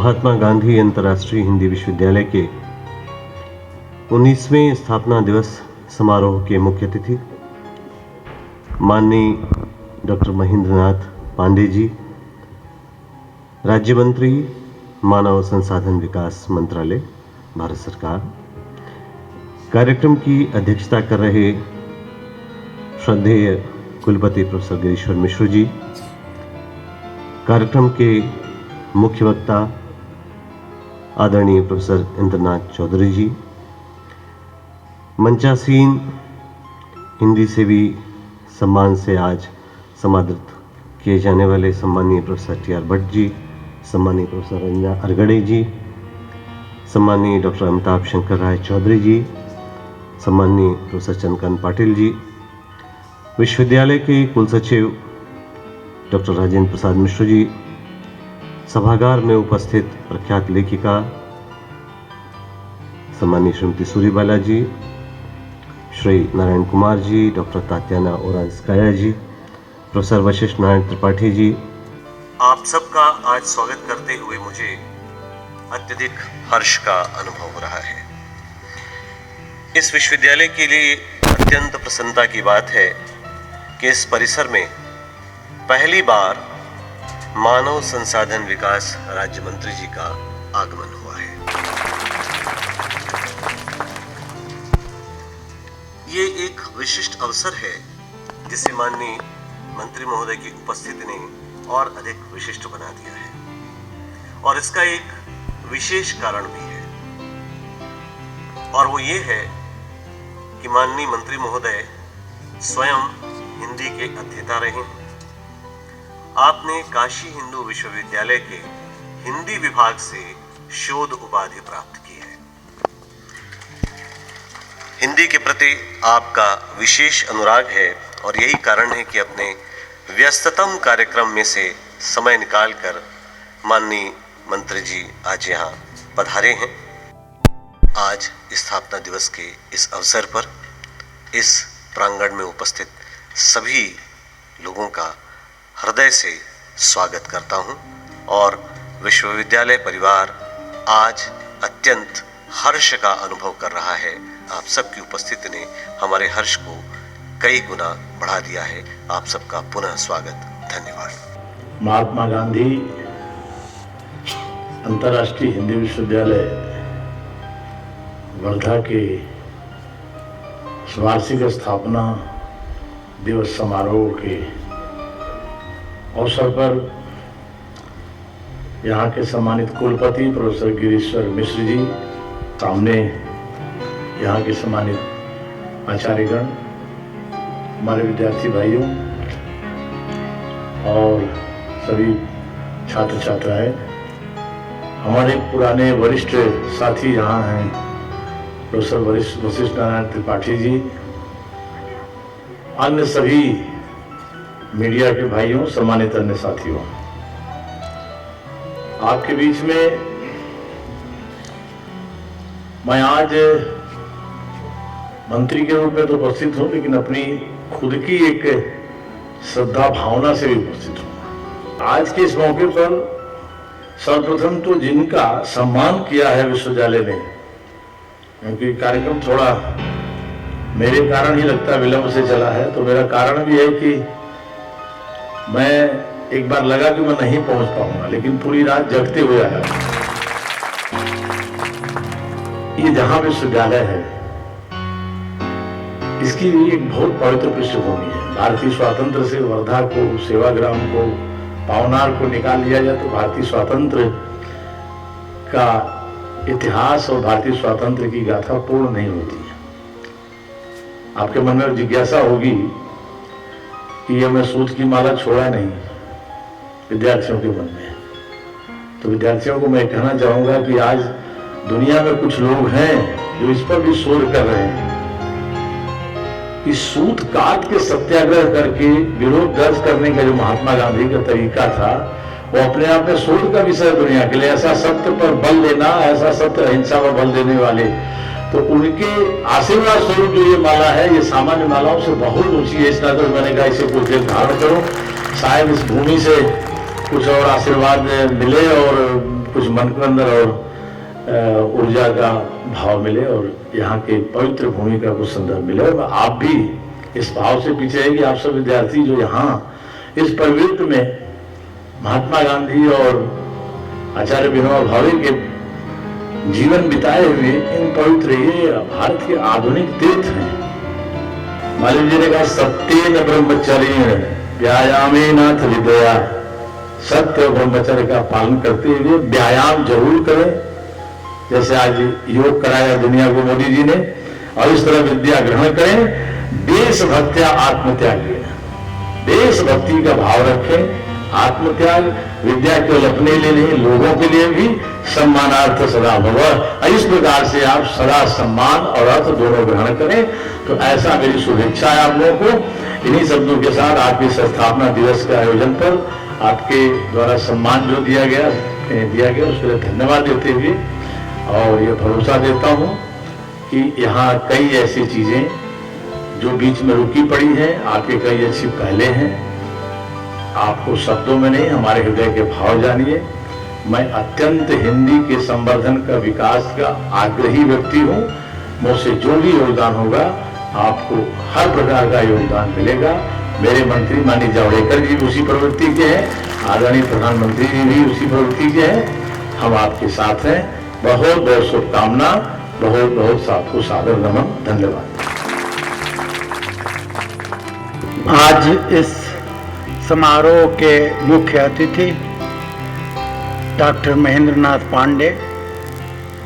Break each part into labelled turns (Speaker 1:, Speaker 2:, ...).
Speaker 1: महात्मा गांधी अंतर्राष्ट्रीय हिंदी विश्वविद्यालय के 19वें स्थापना दिवस समारोह के मुख्य अतिथि माननीय डॉक्टर महेंद्रनाथ पांडे जी, राज्य मंत्री मानव संसाधन विकास मंत्रालय, भारत सरकार। कार्यक्रम की अध्यक्षता कर रहे श्रद्धेय कुलपति प्रोफेसर गिरीश्वर मिश्र जी, कार्यक्रम के मुख्य वक्ता आदरणीय प्रोफेसर इंद्रनाथ चौधरी जी, मंचासीन हिंदी से भी सम्मान से आज समादृत किए जाने वाले सम्मानीय professor T R Bhatt ji, सम्मानीय प्रोफेसर रंजना अरगड़े जी, सम्मानीय डॉक्टर अमिताभ शंकर राय चौधरी जी, सम्मानीय प्रोफेसर चंद्रकांत पाटिल जी, विश्वविद्यालय के कुल सचिव डॉक्टर राजेंद्र प्रसाद मिश्र जी, सभागार में उपस्थित प्रख्यात लेखिका सम्मानीय श्रीमती सूरीबाला जी, श्री नारायण कुमार जी, डॉक्टर तात्याना ओरांस्काया जी, प्रोफेसर वशिष्ठ नारायण त्रिपाठी जी, आप सबका आज स्वागत करते हुए मुझे अत्यधिक हर्ष का अनुभव हो रहा है। इस विश्वविद्यालय के लिए अत्यंत प्रसन्नता की बात है कि इस परिसर में पहली बार मानव संसाधन विकास राज्य मंत्री जी का आगमन हुआ है। ये एक विशिष्ट अवसर है जिसे माननीय मंत्री महोदय की उपस्थिति ने और अधिक विशिष्ट बना दिया है, और इसका एक विशेष कारण भी है, और वो ये है कि माननीय मंत्री महोदय स्वयं हिंदी के अध्येता रहे हैं। आपने काशी हिंदू विश्वविद्यालय के हिंदी विभाग से शोध उपाधि प्राप्त की है। हिंदी के प्रति आपका विशेष अनुराग है, और यही कारण है कि अपने व्यस्ततम कार्यक्रम में से समय निकालकर माननीय मंत्री जी आज यहाँ पधारे हैं। आज स्थापना दिवस के इस अवसर पर इस प्रांगण में उपस्थित सभी लोगों का हृदय से स्वागत करता हूं, और विश्वविद्यालय परिवार आज अत्यंत हर्ष का अनुभव कर रहा है। आप सबकी उपस्थिति ने हमारे हर्ष को कई गुना बढ़ा दिया है। आप सबका पुनः स्वागत, धन्यवाद।
Speaker 2: महात्मा गांधी अंतर्राष्ट्रीय हिंदी विश्वविद्यालय वर्धा के वार्षिक स्थापना दिवस समारोह के अवसर पर यहाँ के सम्मानित कुलपति प्रोफेसर गिरीश्वर मिश्र जी, सामने यहाँ के सम्मानित आचार्यगण, हमारे विद्यार्थी भाइयों और सभी छात्र छात्राएं, हमारे पुराने वरिष्ठ साथी यहाँ हैं प्रोफेसर वशिष्ठ नारायण त्रिपाठी जी, अन्य सभी मीडिया के भाइयों, सम्मानित अन्य साथियों, आपके बीच में मैं आज मंत्री के रूप में तो उपस्थित हूं, लेकिन अपनी खुद की एक श्रद्धा भावना से भी उपस्थित हूं। आज के इस मौके पर सर्वप्रथम तो जिनका सम्मान किया है विश्वविद्यालय ने, क्योंकि कार्यक्रम थोड़ा मेरे कारण ही लगता विलंब से चला है, तो मेरा कारण भी है कि मैं एक बार लगा कि मैं नहीं पहुंच पाऊंगा, लेकिन पूरी रात जगते हुए आया। ये जहां विश्वविद्यालय है, इसकी एक बहुत पवित्र पृष्ठभूमि है। भारतीय स्वातंत्र से वर्धा को, सेवाग्राम को, पावनार को निकाल लिया जाए तो भारतीय स्वातंत्र का इतिहास और भारतीय स्वातंत्र की गाथा पूर्ण नहीं होती है। आपके मन में जिज्ञासा होगी कि ये मैं सूत की माला छोड़ा नहीं, विद्यार्थियों के मन में। तो विद्यार्थियों को मैं कहना चाहूंगा कि आज दुनिया में कुछ लोग हैं जो इस पर भी शोध कर रहे हैं कि सूत काट के सत्याग्रह करके विरोध दर्ज करने का जो महात्मा गांधी का तरीका था, वो अपने आप में शोध का विषय दुनिया के लिए। ऐसा सत्य पर बल देना, ऐसा सत्य अहिंसा पर बल देने वाले, तो उनके आशीर्वाद स्वरूप जो ये माला है, ये सामान्य मालाओं से बहुत ऊंची है। इस नाते मैंने कहा इसे कुछ देर धारण करो, शायद इस भूमि से कुछ और आशीर्वाद मिले और कुछ मन के अंदर और ऊर्जा का भाव मिले और यहाँ के पवित्र भूमि का कुछ संदर्भ मिले। और आप भी इस भाव से पीछे है कि आप सब विद्यार्थी जो यहाँ इस पवित्र में महात्मा गांधी और आचार्य विनोबा भावे के जीवन बिताए हुए इन पवित्र ये भारत के आधुनिक तीर्थ हैं। मालवीय जी ने कहा सत्येन ब्रह्मचर्य व्यायामेनाथ विद्या, सत्य और ब्रह्मचर्य का पालन करते हुए व्यायाम जरूर करें, जैसे आज योग कराया दुनिया को मोदी जी ने, और इस तरह विद्या ग्रहण करें। देशभक्त्या आत्मत्याग, देशभक्ति का भाव रखें, आत्मत्याग विद्या केवल अपने लिए नहीं लोगों के लिए भी सम्मानार्थ सदा भव। इस प्रकार से आप सदा सम्मान और अर्थ दोनों ग्रहण करें। तो ऐसा मेरी शुभेच्छा है आप लोगों को। इन्हीं शब्दों के साथ आपके स्थापना दिवस के आयोजन पर आपके द्वारा सम्मान जो दिया गया उसके लिए धन्यवाद देते हुए और ये भरोसा देता हूँ कि यहाँ कई ऐसी चीजें जो बीच में रुकी पड़ी हैं, आपके कई अच्छी पहले हैं, आपको शब्दों में नहीं हमारे हृदय के भाव जानिए। मैं अत्यंत हिंदी के संवर्धन का विकास का आग्रही व्यक्ति हूँ। मुझसे जो भी योगदान होगा आपको हर प्रकार का योगदान मिलेगा। मेरे मंत्री माननीय जावड़ेकर जी भी उसी प्रवृत्ति के हैं, आदरणीय प्रधानमंत्री जी भी उसी प्रवृत्ति के हैं। हम आपके साथ हैं। बहुत बहुत शुभकामना, बहुत बहुत आपको सादर नमन, धन्यवाद।
Speaker 3: आज इस समारोह के मुख्य अतिथि डॉक्टर महेंद्र नाथ पांडे,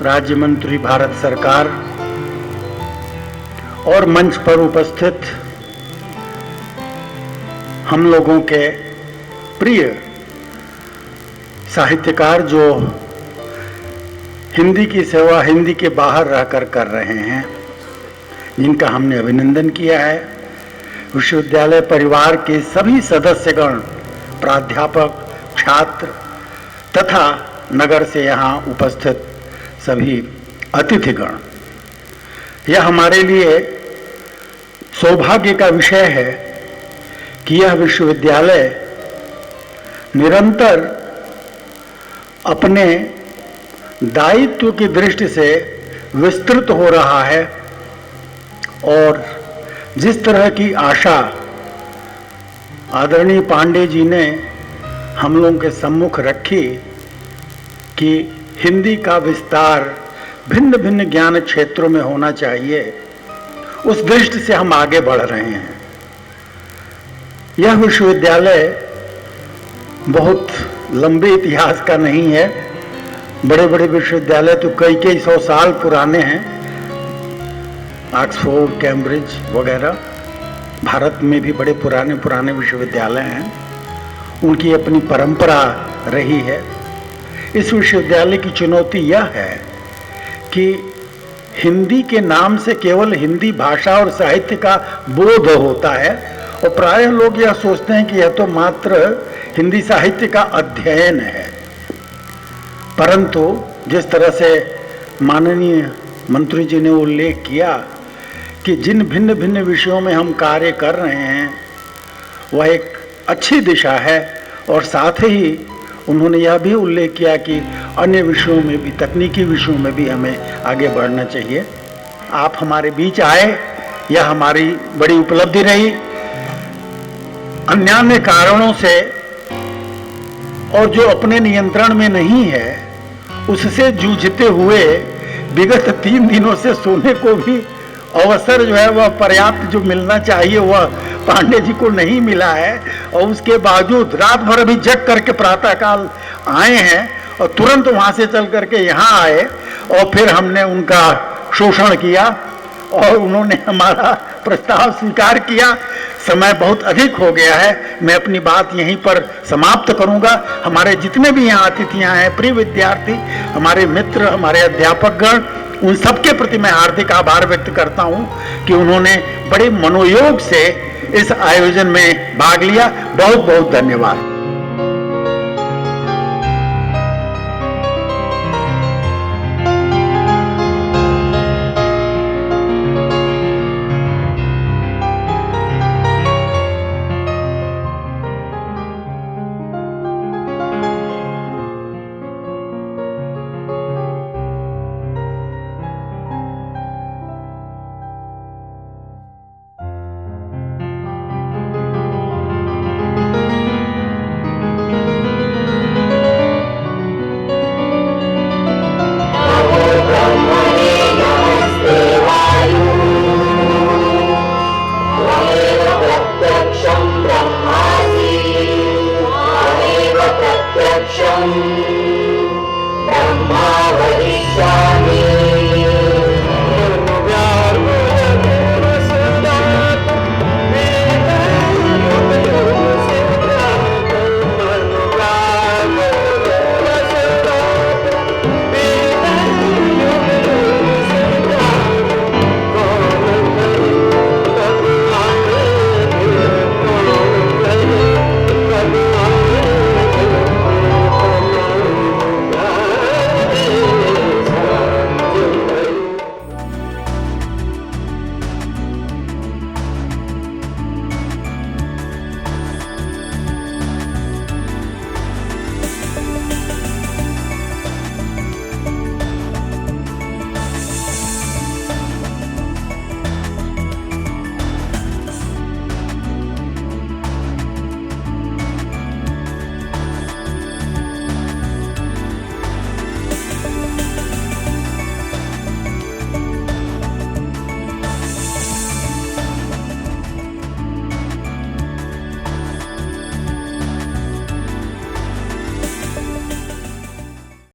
Speaker 3: राज्य मंत्री भारत सरकार, और मंच पर उपस्थित हम लोगों के प्रिय साहित्यकार जो हिंदी की सेवा हिंदी के बाहर रहकर कर रहे हैं, जिनका हमने अभिनंदन किया है। विश्वविद्यालय परिवार के सभी सदस्यगण, प्राध्यापक, छात्र तथा नगर से यहाँ उपस्थित सभी अतिथिगण, यह हमारे लिए सौभाग्य का विषय है कि यह विश्वविद्यालय निरंतर अपने दायित्व की दृष्टि से विस्तृत हो रहा है और जिस तरह की आशा आदरणीय पांडे जी ने हम लोगों के सम्मुख रखी कि हिंदी का विस्तार भिन्न भिन्न ज्ञान क्षेत्रों में होना चाहिए, उस दृष्टि से हम आगे बढ़ रहे हैं। यह विश्वविद्यालय बहुत लंबे इतिहास का नहीं है। बड़े बड़े विश्वविद्यालय तो कई कई सौ साल पुराने हैं, ऑक्सफोर्ड, कैम्ब्रिज वगैरह। भारत में भी बड़े पुराने पुराने विश्वविद्यालय हैं, उनकी अपनी परंपरा रही है। इस विश्वविद्यालय की चुनौती यह है कि हिंदी के नाम से केवल हिंदी भाषा और साहित्य का बोध होता है और प्रायः लोग यह सोचते हैं कि यह तो मात्र हिंदी साहित्य का अध्ययन है। परंतु जिस तरह से माननीय मंत्री जी ने उल्लेख किया कि जिन भिन्न भिन्न विषयों में हम कार्य कर रहे हैं वह एक अच्छी दिशा है, और साथ ही उन्होंने यह भी उल्लेख किया कि अन्य विषयों में भी, तकनीकी विषयों में भी हमें आगे बढ़ना चाहिए। आप हमारे बीच आए, यह हमारी बड़ी उपलब्धि रही। अन्य कारणों से और जो अपने नियंत्रण में नहीं है उससे जूझते हुए विगत 3 दिनों से सोने को भी अवसर जो है वह पर्याप्त जो मिलना चाहिए वह पांडे जी को नहीं मिला है, और उसके बावजूद रात भर अभी जग करके प्रातःकाल आए हैं और तुरंत वहां से चल करके यहाँ आए और फिर हमने उनका शोषण किया और उन्होंने हमारा प्रस्ताव स्वीकार किया। समय बहुत अधिक हो गया है, मैं अपनी बात यहीं पर समाप्त करूंगा। हमारे जितने भी यहाँ अतिथियां हैं, प्रिय विद्यार्थी, हमारे मित्र, हमारे अध्यापकगण, उन सबके प्रति मैं हार्दिक आभार व्यक्त करता हूं कि उन्होंने बड़े मनोयोग से इस आयोजन में भाग लिया। बहुत बहुत धन्यवाद।